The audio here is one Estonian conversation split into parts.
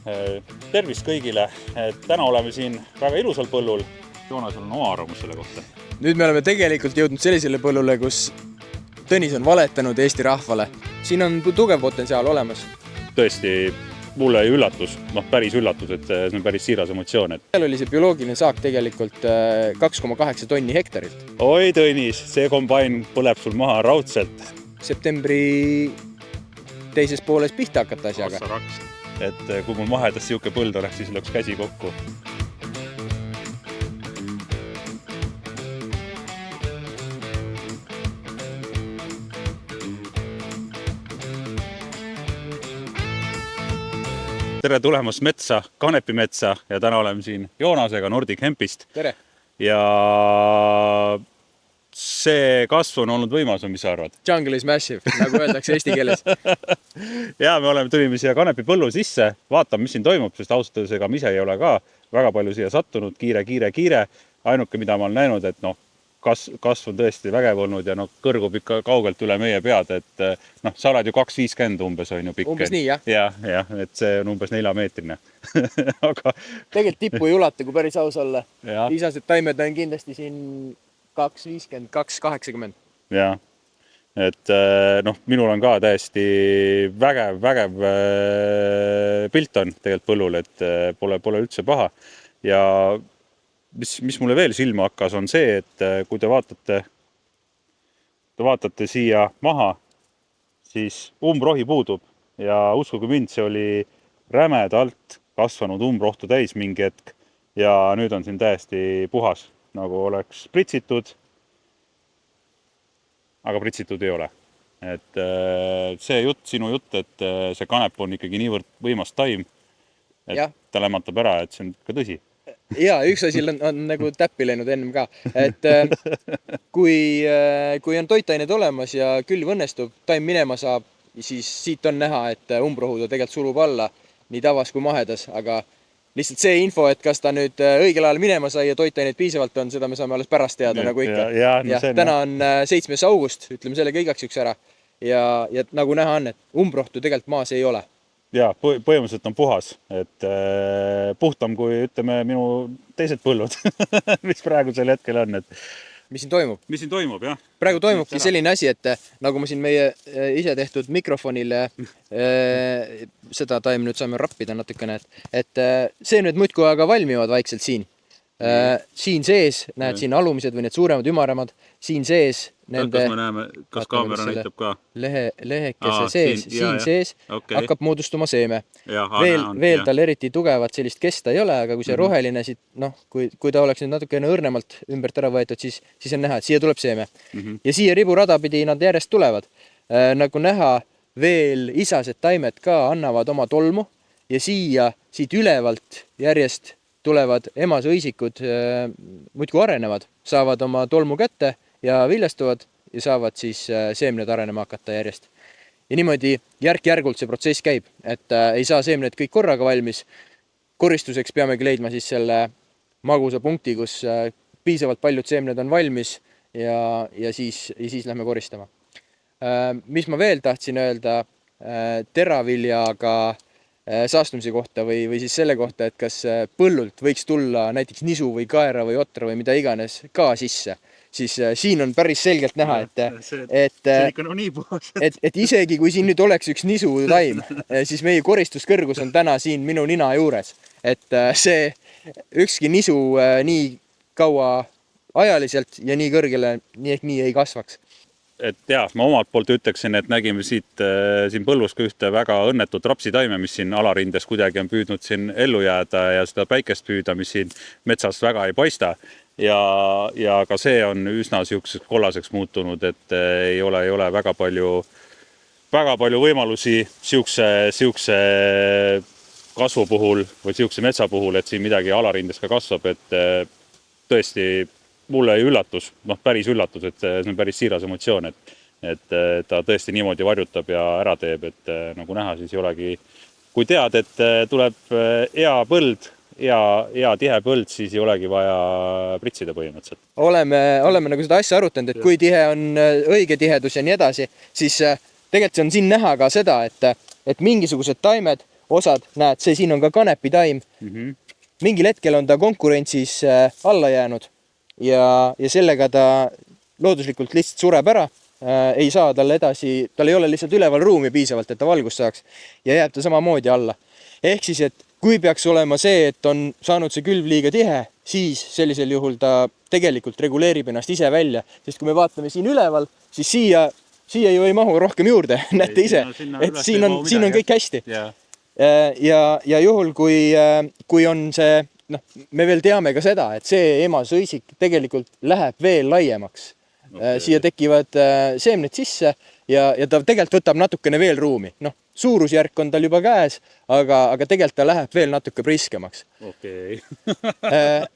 Tervist kõigile. Täna oleme siin väga ilusal põllul. Joonas on oma arvamus selle kohta. Nüüd me oleme tegelikult jõudnud sellisele põllule, kus Tõnis on valetanud Eesti rahvale. Siin on tugev potentsiaal olemas. Tõesti, mulle üllatus, päris üllatus, et see on päris siiras emotsioon. Seal oli see bioloogiline saak tegelikult 2,8 tonni hektarilt. Oi Tõnis, see kombain põleb sul maha raudselt. Septembri teises pooles pihta hakata asjaga. Et kui mul mahedas siuke põld oleks, siis lõks käsi kokku. Tere tulemast metsa, Kanepimetsa ja täna oleme siin Joonasega Nordic Hempist. Tere! Ja see kasv on olnud võimas, mis sa arvad? Jungle is massive, nagu öeldakse eesti keeles. Ja me tulime siia Kanepi põllu sisse, vaatame, mis siin toimub, sest ausalt ega me ise ei ole ka väga palju siia sattunud, kiire. Ainuke, mida ma olen näinud, et kasv on tõesti vägev olnud ja kõrgub ikka kaugelt üle meie pead, et sa oled ju 2,50 umbes on ju pikk. Umbes nii, jah? Jah, et see on umbes 4-meetrine. Aga... Tegelikult tippu ei ulata, kui päris aus olla. Ja. Isased taimed on kindlasti siin 2,50, 2,80. Jah, et minul on ka täiesti vägev pilt on tegelikult põllul, et pole üldse paha. Ja mis mulle veel silma hakkas, on see, et kui te vaatate siia maha, siis umbrohi puudub ja uskuge mind, see oli rämedalt kasvanud umbrohtu täis mingi hetk ja nüüd on siin täiesti puhas, nagu oleks pritsitud, aga pritsitud ei ole. Et see sinu jutt, et see kanep on ikkagi niivõrd võimas taim, et ta lämmatab ära, et see on ka tõsi. Ja, üks asi on nagu täppi läinud ennem ka, et kui on toitained olemas ja külv õnnestub, taim minema saab, siis siit on näha, et umbrohu ta tegelikult surub alla nii tavas kui mahedas, aga lihtsalt see info, et kas ta nüüd õigel ajal minema sai ja toitaineid piisavalt on, seda me saame alles pärast teada nagu ikka. Ja, täna on 7. august, ütleme sellega igaks üks ära ja nagu näha on, et umbrohtu tegelikult maas ei ole. Ja, põhimõtteliselt on puhas, et puhtam kui ütleme minu teised põllud, mis praegu sel hetkel on. Mis siin toimub? Mis siin toimub, jah. Praegu toimubki selline asi, et nagu ma siin meie ise tehtud mikrofonile seda taim nüüd saame rappida natukene, et seemned muidkui aga valmivad vaikselt siin. Siin sees, näed siin alumised või need suuremad ümaramad, siin sees nende... Kas me näeme, kas kaamera näitab ka? Lehekese sees, siin sees hakkab moodustuma seeme. Veel tal eriti tugevat sellist kesta ei ole, aga kui see roheline siit, kui ta oleks nüüd natukene õrnemalt ümbert ära võetud, siis on näha, et siia tuleb seeme. Ja siia riburada pidi nad järjest tulevad. Nagu näha, veel isased taimed ka annavad oma tolmu ja siit ülevalt järjest tulevad emase õisikud muidku arenevad, saavad oma tolmu kätte ja viljastuvad ja saavad siis seemned arenema hakata järjest. Ja niimoodi järk-järgult see protsess käib, et ei saa seemned kõik korraga valmis. Koristuseks peamegi leidma siis selle magusa punkti, kus piisavalt paljud seemned on valmis ja siis lähme koristama. Mis ma veel tahtsin öelda teraviljaga saastumise kohta või siis selle kohta, et kas põllult võiks tulla näiteks nisu või kaera või otra või mida iganes ka sisse, siis siin on päris selgelt näha, et isegi kui siin nüüd oleks üks nisu taim, siis meie koristuskõrgus on täna siin minu nina juures. Et see ükski nisu nii kaua ajaliselt ja nii kõrgele nii ei kasvaks. Et jah, ma omalt poolt ütleksin, et nägime siin põllus ka ühte väga õnnetut rapsitaime, mis siin alarindes kuidagi on püüdnud siin ellu jääda ja seda päikest püüda, mis siin metsas väga ei paista. Ja ka see on üsna siukseks kollaseks muutunud, et ei ole väga palju võimalusi siukse kasvu puhul või siukse metsa puhul, et siin midagi alarindes ka kasvab, et tõesti mulle üllatus, päris üllatus, et see on päris siiras emotsioon, et ta tõesti niimoodi varjutab ja ära teeb, et nagu näha, siis ei olegi, kui tead, et tuleb hea põld, hea tihe põld, siis ei olegi vaja pritsida põhimõtteliselt. Oleme nagu seda asja arutanud, et kui tihe on õige tihedus ja nii edasi, siis tegelikult on siin näha ka seda, et mingisugused taimed osad, näed, see siin on ka kanepitaim. Mingil hetkel on ta konkurentsis alla jäänud ja sellega ta looduslikult lihtsalt sureb ära. Ei saa talle edasi, tal ei ole lihtsalt üleval ruumi piisavalt, et ta valgust saaks ja jääb ta samamoodi alla. Ehk siis, et kui peaks olema see, et on saanud see külv liiga tihe, siis sellisel juhul ta tegelikult reguleerib ennast ise välja, sest kui me vaatame siin üleval, siis siia ju ei mahu rohkem juurde, näete ise, et siin on kõik hästi. Ja juhul, kui on see, me veel teame ka seda, et see emasõisik tegelikult läheb veel laiemaks. Siia tekivad seemned sisse ja ta tegelikult võtab natukene veel ruumi. Suurusjärk on tal juba käes, aga tegelikult ta läheb veel natuke priskemaks.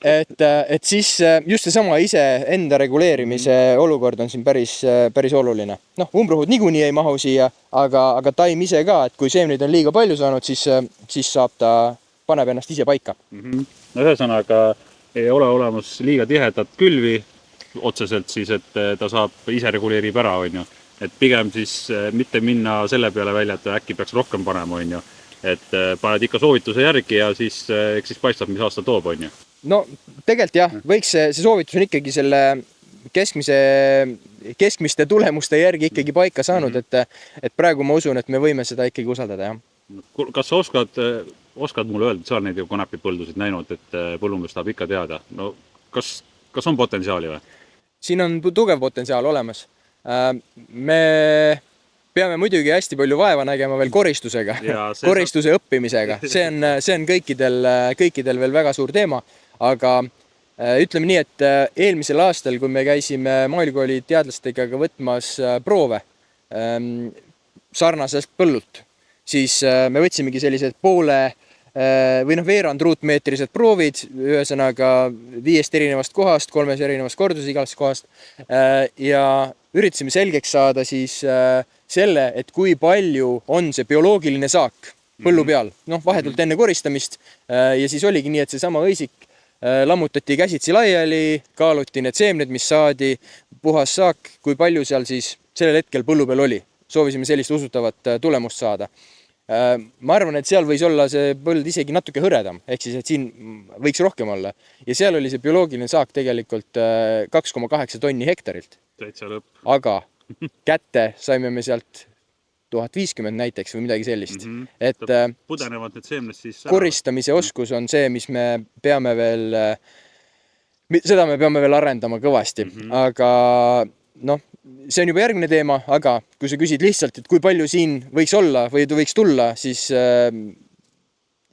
Et siis just seesama ise enda reguleerimise olukord on siin päris oluline. Umbrohud niikuinii ei mahu siia, aga taim ise ka, et kui seemneid on liiga palju saanud, siis paneb ennast ise paika. Ühesõnaga ei ole olemas liiga tihedat külvi otseselt siis, et ta saab ise reguleerib ära, on ju. Et pigem siis mitte minna selle peale välja, et äkki peaks rohkem panema, on ju. Et paned ikka soovituse järgi ja siis paistab, mis aasta toob, on ju. No tegelikult jah, võiks see soovitus on ikkagi selle keskmiste tulemuste järgi ikkagi paika saanud, et praegu ma usun, et me võime seda ikkagi usaldada, jah. Kas sa oskad mulle öelda, et sa oled neid kanepipõldusid näinud, et põllumees tahab ikka teada? No kas on potentsiaali või? Siin on tugev potentsiaal olemas. Me peame muidugi hästi palju vaeva nägema veel koristusega, koristuse õppimisega. See on kõikidel veel väga suur teema, aga ütleme nii, et eelmisel aastal, kui me käisime Maaülikooli teadlastega võtmas proove sarnasest põllult, siis me võtsimegi sellised veerand ruutmeetrised proovid, ühesõnaga 5 erinevast kohast, 3 erinevast korduses igast kohast ja üritasime selgeks saada siis selle, et kui palju on see bioloogiline saak põllu peal, vahetult enne koristamist ja siis oligi nii, et seesama õisik lammutati käsitsi laiali, kaaluti need seemned, mis saadi, puhas saak, kui palju seal siis sellel hetkel põllu peal oli. Soovisime sellist usutavat tulemust saada. Ma arvan, et seal võis olla see põld isegi natuke hõredam, ehk siis, et siin võiks rohkem olla. Ja seal oli see bioloogiline saak tegelikult 2,8 tonni hektarilt. Aga kätte saime me sealt 1050 näiteks või midagi sellist. Et pudenevad need seemned siis koristamise oskus on see, mis me peame veel, seda me peame veel arendama kõvasti, aga see on juba järgmine teema, aga kui sa küsid lihtsalt, et kui palju siin võiks olla või võiks tulla, siis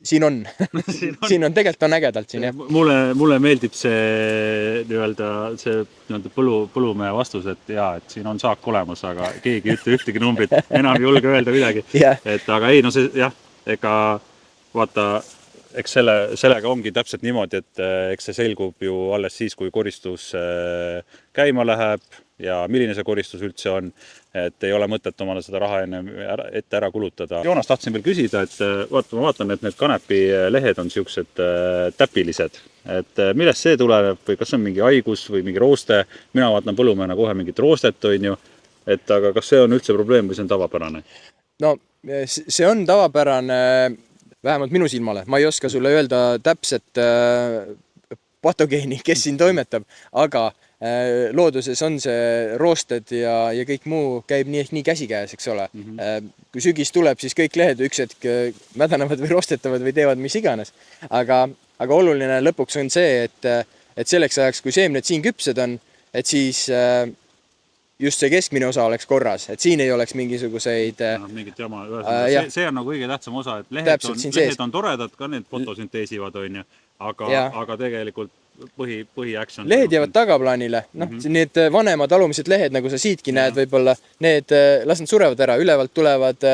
siin on. Siin on tegelikult on ägedalt siin, jah. Mulle meeldib see põllumehe vastus, et jaa, et siin on saak olemas, aga keegi ühtegi numbrit enam ei julge öelda midagi. Et aga ei, see jah, ega vaata, eks sellega ongi täpselt niimoodi, et eks see selgub ju alles siis, kui koristus käima läheb ja milline see koristus üldse on, et ei ole mõtet omale seda raha ette ära kulutada. Joonas, tahtsin veel küsida, et ma vaatan, et need kanepilehed on siuksed täpilised. Et millest see tuleb või kas on mingi haigus või mingi rooste? Mina vaatan põllumehena kohe mingit roostet, on ju. Et aga kas see on üldse probleem või see on tavapärane? No see on tavapärane vähemalt minu silmale. Ma ei oska sulle öelda täpset patogeeni, kes siin toimetab, aga looduses on see roosted ja kõik muu käib nii käsikäes, eks ole. Kui sügis tuleb, siis kõik lehed üks hetk mädanevad või roostetavad või teevad mis iganes. Aga oluline lõpuks on see, et selleks ajaks, kui seemned siin küpsed on, et siis just see keskmine osa oleks korras, et siin ei oleks mingisuguseid mingit jama. See on nagu kõige tähtsam osa, et lehed on toredad, ka need fotosünteesivad, on ju, aga tegelikult põhiaction. Lehed jäävad tagaplaanile. Need vanemad alumised lehed, nagu sa siitki näed, võib-olla need, las nad surevad ära, ülevalt tulevad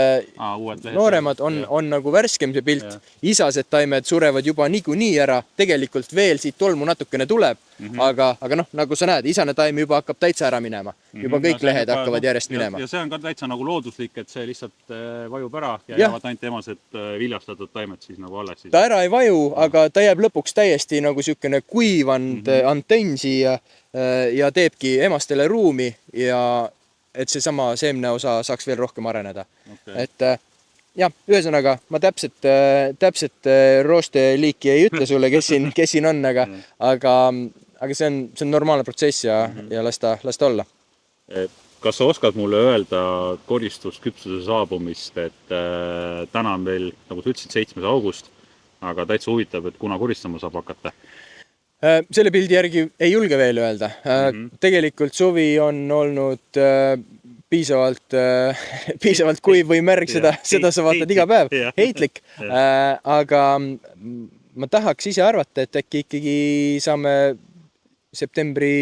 nooremad, on nagu värskem see pilt. Isased taimed surevad juba niikuinii ära, tegelikult veel siit tolmu natukene tuleb, aga nagu sa näed, isane taim juba hakkab täitsa ära minema. Juba kõik lehed hakkavad järjest minema. Ja see on ka täitsa nagu looduslik, et see lihtsalt vajub ära ja jäävad ainult emased viljastatud taimed siis nagu alles. Ta ära ei vaju, aga ta jääb lõpuks täiesti nagu sükene kuivand antenn siia ja teebki emastele ruumi ja et seesama seemne osa saaks veel rohkem areneda. Et jah, ühesõnaga ma täpselt roosteliiki ei ütle sulle, kes siin on, aga see on normaalne protsess ja las ta olla. Kas sa oskad mulle öelda koristusküpsuse saabumist, et täna on veel, nagu sa ütlesid, 7. august, aga täitsa huvitav, et kuna koristama saab hakata? Selle pildi järgi ei julge veel öelda. Tegelikult suvi on olnud piisavalt kuiv või märg, seda sa vaatad iga päev, heitlik, aga ma tahaks ise arvata, et äkki ikkagi saame septembri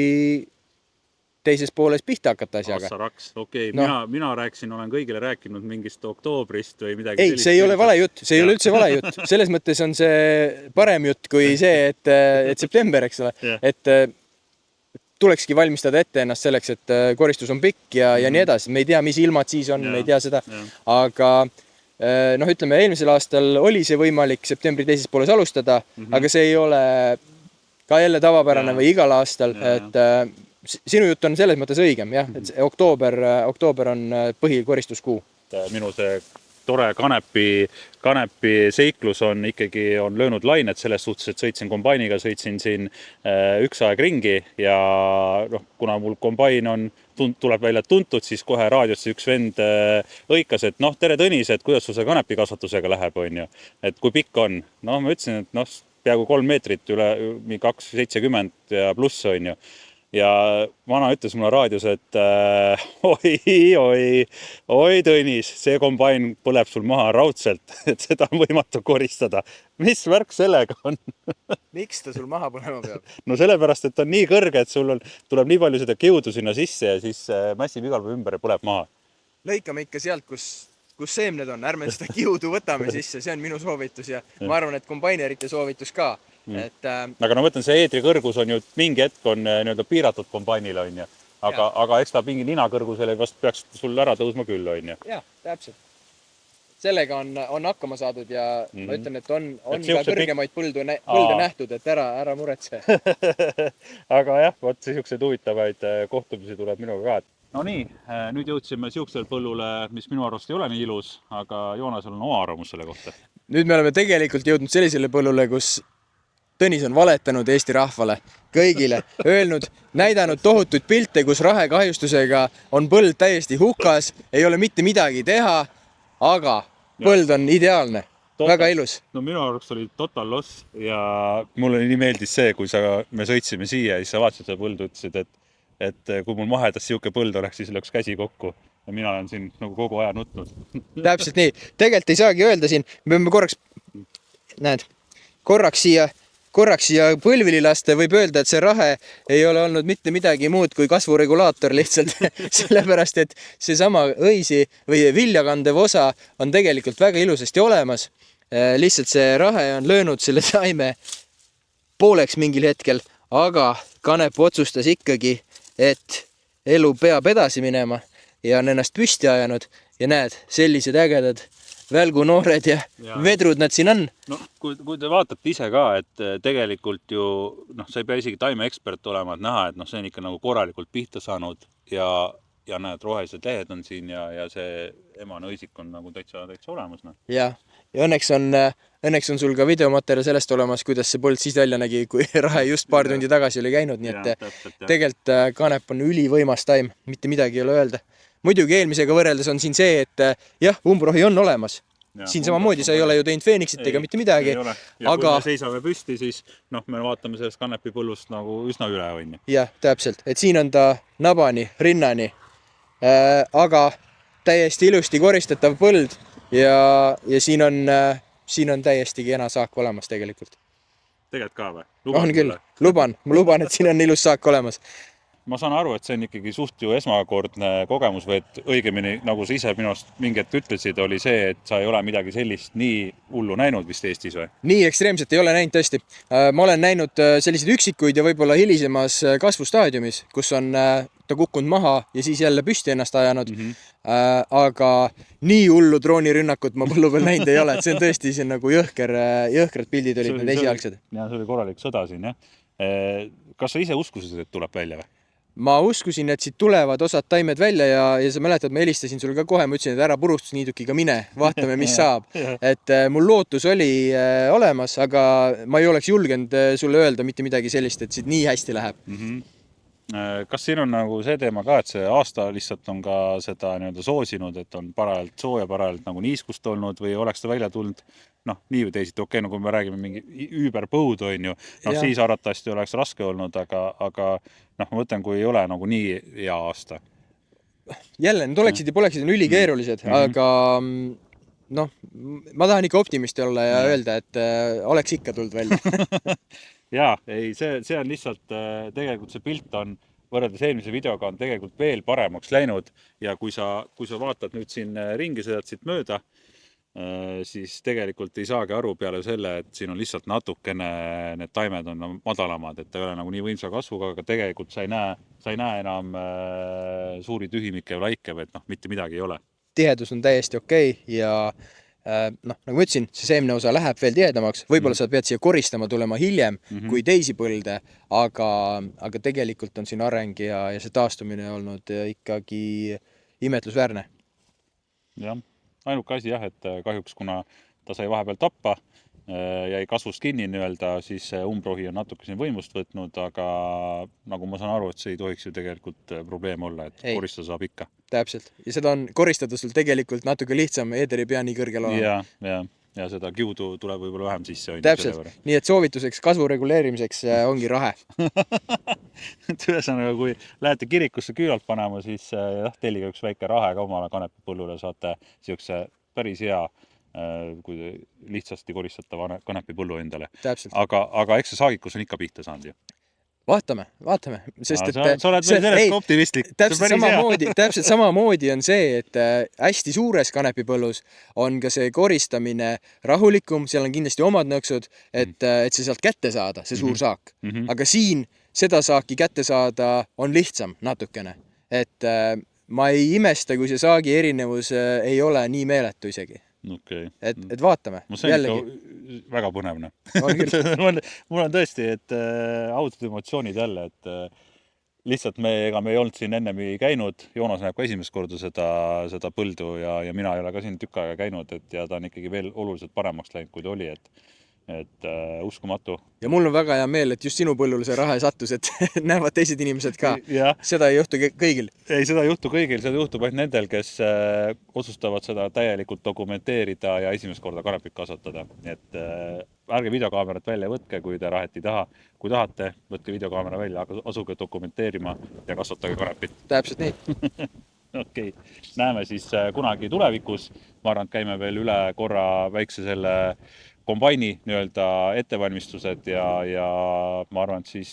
teises pooles pihta hakata asjaga. Okei. Mina olen kõigile rääkinud mingist oktoobrist või midagi sellist. Ei, see ei ole vale jutt, see ei ole üldse vale jutt. Selles mõttes on see parem jutt kui see, et september, eks ole, et tulekski valmistada ette ennast selleks, et koristus on pikk ja nii edasi. Me ei tea, mis ilmad siis on, me ei tea seda, aga ütleme, eelmisel aastal oli see võimalik septembri teises pooles alustada, aga see ei ole ka jälle tavapärane või igal aastal, et sinu jutt on selles mõttes õigem, jah, et oktoober on põhikoristuskuu. Minu see tore kanepi seiklus on löönud lainet selles suhtes, et sõitsin kombainiga, sõitsin siin üks aeg ringi ja kuna mul kombain tuleb välja tuntud, siis kohe raadiosse üks vend õikas, et tere Tõnis, et kuidas sul see kanepikasvatusega läheb, on ju, et kui pikk on. Ma ütlesin, et peaaegu 3 meetrit üle 2,70 ja pluss, on ju. Ja vana ütles mulle raadios, et oi Tõnis, see kombain põleb sul maha raudselt, et seda on võimatu koristada. Mis värk sellega on? Miks ta sul maha põlema peab? No sellepärast, et on nii kõrge, et sul tuleb nii palju seda kiudu sinna sisse ja siis mässib igal pool ümber ja põleb maha. Lõikame ikka sealt, kus seemned on. Ärme seda kiudu võtame sisse, see on minu soovitus ja ma arvan, et kombainerite soovitus ka. Aga mõtlen, see eetri kõrgus on ju mingi hetk on piiratud kombainil, on ju. Aga eks ta mingi nina kõrgusele vast peaks sul ära tõusma küll, on ju. Jah, täpselt. Sellega on hakkama saadud ja ma ütlen, et on ka kõrgemaid põlde nähtud, et ära muretse. Aga jah, sellised huvitavaid kohtumisi tuleb minuga ka. No nii, nüüd jõudsime siuksel põllule, mis minu arvast ei ole nii ilus, aga Joonasel on oma arvamus selle kohta. Nüüd me oleme tegelikult jõudnud sellisele põllule, kus Tõnis on valetanud Eesti rahvale, kõigile, näidanud tohutuid pilte, kus rahekahjustusega on põld täiesti hukas, ei ole mitte midagi teha, aga põld on ideaalne, väga ilus. No minu arvaks oli total loss ja mulle nii meeldis see, kui me sõitsime siia ja siis sa vaatasid seda põldu, ütlesid, et kui mul mahedas siuke põld oleks, siis lööks käsi kokku ja mina olen siin nagu kogu aja nutnud. Täpselt nii. Tegelikult ei saagi öelda siin, me peame korraks siia põlvili lasta, võib öelda, et see rahe ei ole olnud mitte midagi muud kui kasvuregulaator lihtsalt, sellepärast, et see sama õisi või viljakandev osa on tegelikult väga ilusasti olemas. Lihtsalt see rahe on löönud selle taime pooleks mingil hetkel, aga kanep otsustas ikkagi, et elu peab edasi minema ja on ennast püsti ajanud ja näed, sellised ägedad välgunoored ja vedrud nad siin on. No, kui te vaatate ise ka, et tegelikult ju, sa ei pea isegi taimeekspert olema, et näha, et see on ikka nagu korralikult pihta saanud ja näed, rohelised lehed on siin ja see emane õisik on nagu täitsa olemas. Ja õnneks on sul ka videomaterjal sellest olemas, kuidas see põld siis välja nägi, kui rahe just paar tundi tagasi oli käinud, nii et tegelikult kanep on ülivõimas taim, mitte midagi ei ole öelda. Muidugi eelmisega võrreldes on siin see, et jah, umbrohi on olemas. Siin samamoodi sa ei ole ju teinud feeniksit ega mitte midagi. Ja kui me seisame püsti, siis me vaatame sellest kanepipõllust nagu üsna üle, on ju. Jah, täpselt. Et siin on ta nabani, rinnani, aga täiesti ilusti koristatav põld ja siin on täiesti kena saak olemas tegelikult. Tegelikult ka või? On küll, ma luban, et siin on ilus saak olemas. Ma saan aru, et see on ikkagi suht ju esmakordne kogemus või et õigemini, nagu sa ise minust mingit ütlesid, oli see, et sa ei ole midagi sellist nii hullu näinud vist Eestis või? Nii ekstreemselt ei ole näinud tõesti. Ma olen näinud selliseid üksikuid ja võib-olla hilisemas kasvustaadiumis, kus on ta kukkunud maha ja siis jälle püsti ennast ajanud. Aga nii hullu droonirünnakut ma põllu peal näinud ei ole, et see on tõesti nagu jõhkrad pildid olid need esialgsed. Ja see oli korralik sõda siin, jah. Kas sa ise uskusid, et tuleb välja või? ma uskusin, et siit tulevad osad taimed välja ja sa mäletad, ma helistasin sulle ka kohe, ma ütlesin, et ära purustusniidukiga mine, vaatame, mis saab. Et mul lootus oli olemas, aga ma ei oleks julgenud sulle öelda mitte midagi sellist, et siit nii hästi läheb. Kas siin on nagu see teema ka, et see aasta lihtsalt on ka seda nii-öelda soosinud, et on parajalt sooja, parajalt nagu niiskust olnud või oleks ta välja tulnud nii või teisiti, okei, no kui me räägime mingi üüberpõud on ju, siis arvatavasti oleks raske olnud, aga ma mõtlen, kui ei ole nagu nii hea aasta. Jälle, need oleksid ja poleksid on ülikeerulised, aga ma tahan ikka optimisti olla ja öelda, et oleks ikka tulnud välja. Jaa, ei, see on lihtsalt, tegelikult see pilt on võrreldes eelmise videoga on tegelikult veel paremaks läinud ja kui sa vaatad nüüd siin ringi sõidad siit mööda, siis tegelikult ei saagi aru peale selle, et siin on lihtsalt natukene need taimed on madalamad, et ta ei ole nagu nii võimsa kasvuga, aga tegelikult sa ei näe enam suuri tühimikke või laike, et mitte midagi ei ole. Tihedus on täiesti okei ja nagu ma ütlesin, see seemne osa läheb veel tihedamaks, võib-olla sa pead siia koristama tulema hiljem kui teisi põlde, aga tegelikult on siin areng ja see taastumine olnud ikkagi imetlusväärne. Jah, ainuke asi et kahjuks kuna ta sai vahepeal tappa, jäi kasvust kinni nii-öelda, siis umbrohi on natuke siin võimust võtnud, aga nagu ma saan aru, et see ei tohiks ju tegelikult probleem olla, et koristada saab ikka. Täpselt. Ja seda on koristada sul tegelikult natuke lihtsam, eeder ei pea nii kõrgel olema. Ja seda kiudu tuleb võib-olla vähem sisse. Täpselt. Nii et soovituseks kasvu reguleerimiseks ongi rahe. Ühesõnaga, kui lähete kirikusse küülalt panema, siis tellige üks väike rahe ka omale kanepipõllule, saate siukse päris hea kui lihtsasti koristatav kanepipõllu endale. Aga eks see saagikus on ikka pihta saanud ju. Vaatame. Sest, sa oled meil sellest optimistlik. Täpselt samamoodi on see, et hästi suures kanepipõllus on ka see koristamine rahulikum, seal on kindlasti omad nõksud, et see sealt kätte saada, see suur saak. Aga siin seda saaki kätte saada on lihtsam natukene. Et ma ei imesta, kui see saagi erinevus ei ole nii meeletu isegi. Okay. Et vaatame. See on ikka väga põnevne. Mul on tõesti, et ausad emotsioonid jälle, et lihtsalt me ei olnud siin ennem ei käinud. Joonas näeb ka esimest korda seda põldu ja mina ei ole ka siin tükk aega käinud, ja ta on ikkagi veel oluliselt paremaks läinud, kui ta oli, et uskumatu. Ja mul on väga hea meel, et just sinu põllule see rahe sattus, et näevad teised inimesed ka. Seda ei juhtu kõigil. Ei, seda ei juhtu kõigil, seda juhtub ainult nendel, kes otsustavad seda täielikult dokumenteerida ja esimest korda kanepit kasvatada. Et ärge videokaamerat välja võtke, kui te rahet ei taha. Kui tahate, võtke videokaamera välja, aga asuge dokumenteerima ja kasvatage kanepit. Täpselt nii. Okei. Näeme siis kunagi tulevikus. Ma arvan, et käime veel üle korra väikse selle kombaini nii-öelda ettevalmistused ja ma arvan, et siis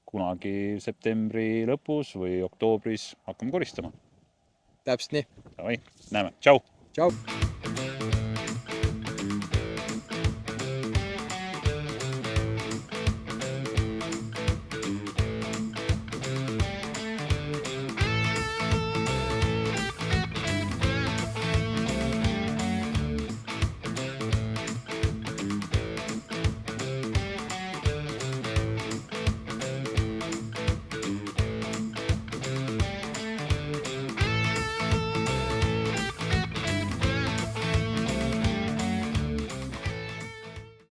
kunagi septembri lõpus või oktoobris hakkame koristama. Täpselt nii. Näeme. Tšau! Tšau!